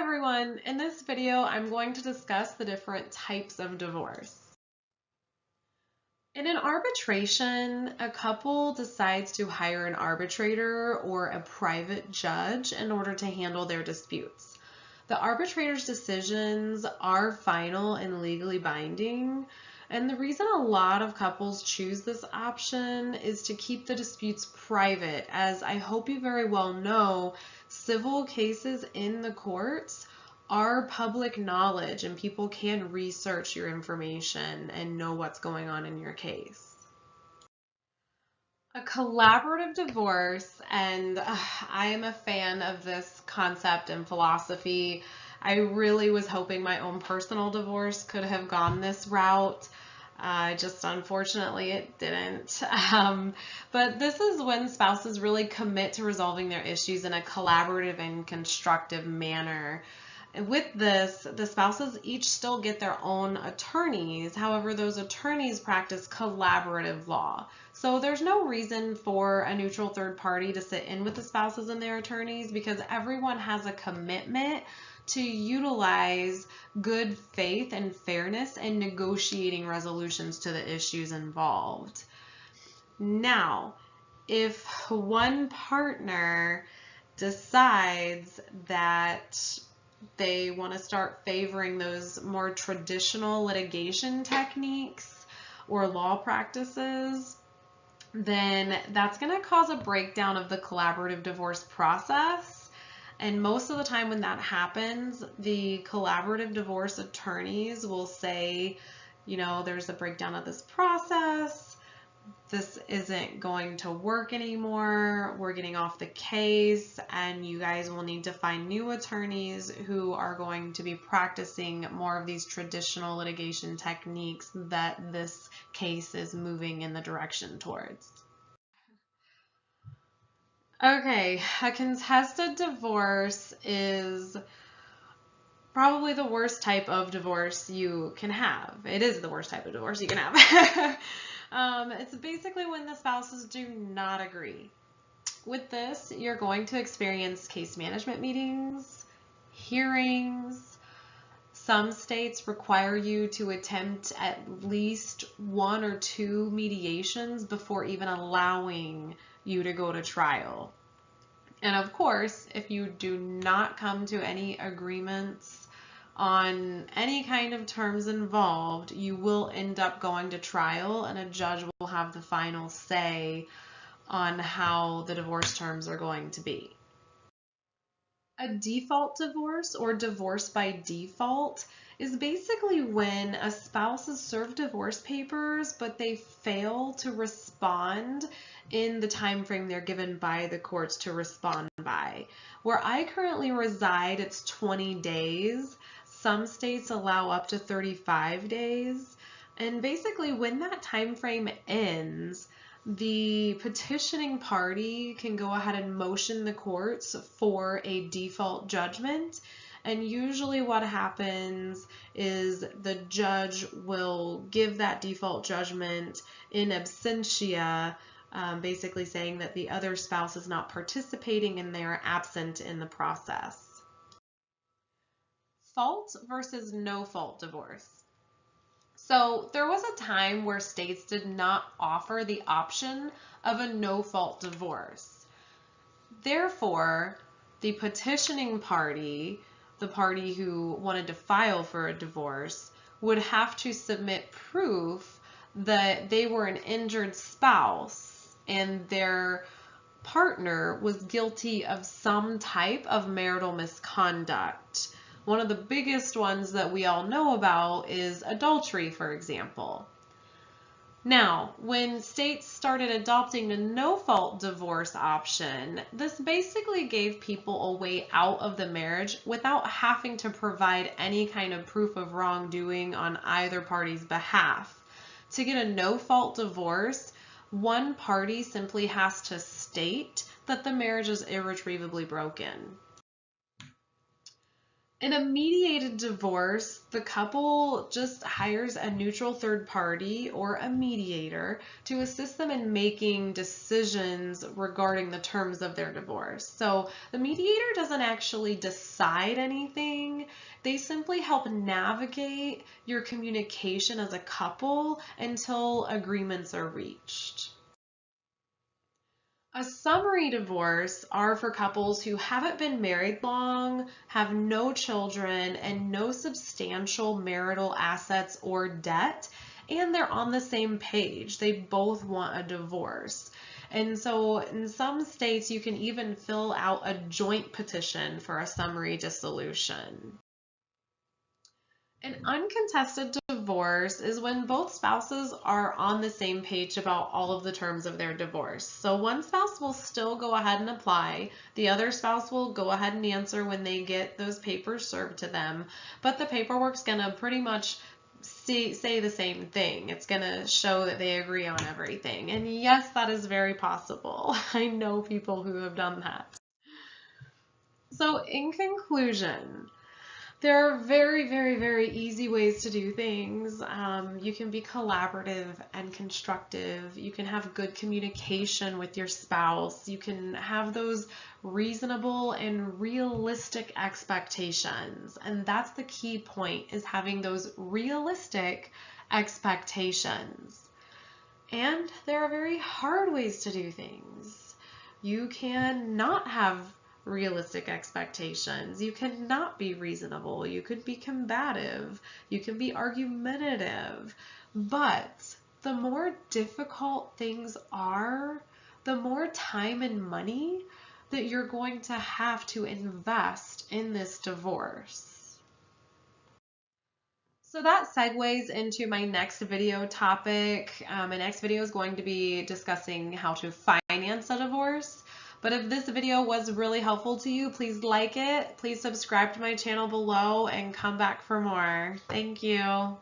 everyone. In this video, I'm going to discuss the different types of divorce. In an arbitration, a couple decides to hire an arbitrator or a private judge in order to handle their disputes. The arbitrator's decisions are final and legally binding, and the reason a lot of couples choose this option is to keep the disputes private. As I hope you very well know, civil cases in the courts are public knowledge and people can research your information and know what's going on in your case. A collaborative divorce, and I am a fan of this concept and philosophy. I really was hoping my own personal divorce could have gone this route. Just unfortunately it didn't. But this is when spouses really commit to resolving their issues in a collaborative and constructive manner. And with this, the spouses each still get their own attorneys. However, those attorneys practice collaborative law. So there's no reason for a neutral third party to sit in with the spouses and their attorneys because everyone has a commitment to utilize good faith and fairness in negotiating resolutions to the issues involved. Now, if one partner decides that they want to start favoring those more traditional litigation techniques or law practices, then that's going to cause a breakdown of the collaborative divorce process. And most of the time when that happens, the collaborative divorce attorneys will say, you know, there's a breakdown of this process. This isn't going to work anymore. We're getting off the case, and you guys will need to find new attorneys who are going to be practicing more of these traditional litigation techniques that this case is moving in the direction towards. Okay, a contested divorce is probably the worst type of divorce you can have. It is the worst type of divorce you can have. It's basically when the spouses do not agree. With this, you're going to experience case management meetings, hearings. Some states require you to attempt at least 1 or 2 mediations before even allowing you to go to trial. And of course, if you do not come to any agreements on any kind of terms involved, you will end up going to trial, and a judge will have the final say on how the divorce terms are going to be. A default divorce, or divorce by default, is basically when a spouse has served divorce papers but they fail to respond in the time frame they're given by the courts to respond by. Where I currently reside, it's 20 days. Some states allow up to 35 days. And basically when that time frame ends, the petitioning party can go ahead and motion the courts for a default judgment. And usually what happens is the judge will give that default judgment in absentia, basically saying that the other spouse is not participating and they are absent in the process. Fault versus no fault divorce. So there was a time where states did not offer the option of a no fault divorce. Therefore, the petitioning party, the party who wanted to file for a divorce, would have to submit proof that they were an injured spouse and their partner was guilty of some type of marital misconduct. One of the biggest ones that we all know about is adultery, for example. Now, when states started adopting the no-fault divorce option, this basically gave people a way out of the marriage without having to provide any kind of proof of wrongdoing on either party's behalf. To get a no-fault divorce, one party simply has to state that the marriage is irretrievably broken. In a mediated divorce, the couple just hires a neutral third party or a mediator to assist them in making decisions regarding the terms of their divorce. So the mediator doesn't actually decide anything. They simply help navigate your communication as a couple until agreements are reached. A summary divorce are for couples who haven't been married long, have no children, and no substantial marital assets or debt, and they're on the same page. They both want a divorce. And so in some states, you can even fill out a joint petition for a summary dissolution. An uncontested divorce is when both spouses are on the same page about all of the terms of their divorce. So one spouse will still go ahead and apply. The other spouse will go ahead and answer when they get those papers served to them. But the paperwork's going to pretty much say the same thing. It's going to show that they agree on everything. And yes, that is very possible. I know people who have done that. So in conclusion, there are very, very, very easy ways to do things. You can be collaborative and constructive. You can have good communication with your spouse. You can have those reasonable and realistic expectations. And that's the key point, is having those realistic expectations. And there are very hard ways to do things. You can not have realistic expectations. You cannot be reasonable. You could be combative. You can be argumentative. But the more difficult things are, the more time and money that you're going to have to invest in this divorce. So that segues into my next video topic. My next video is going to be discussing how to finance a divorce. But if this video was really helpful to you, please like it. Please subscribe to my channel below and come back for more. Thank you.